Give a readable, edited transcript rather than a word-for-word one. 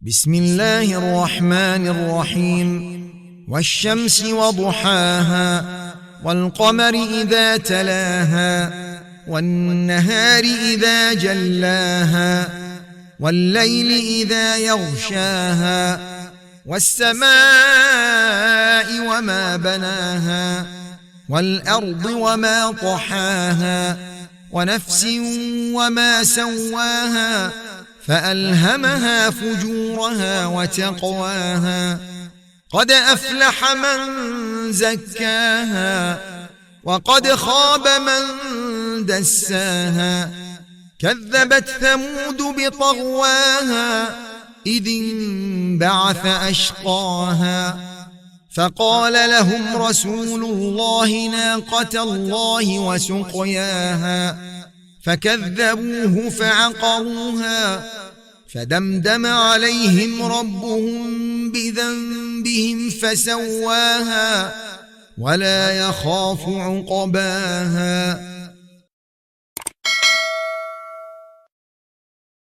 بسم الله الرحمن الرحيم. والشمس وضحاها والقمر إذا تلاها والنهار إذا جلاها والليل إذا يغشاها والسماء وما بناها والأرض وما طحاها ونفس وما سواها فألهمها فجورها وتقواها قد أفلح من زكاها وقد خاب من دساها كذبت ثمود بطغواها إذ انبعث أشقاها فقال لهم رسول الله ناقة الله وسقياها فكذبوه فعقروها فدمدم عليهم ربهم بذنبهم فسواها ولا يخاف عقباها.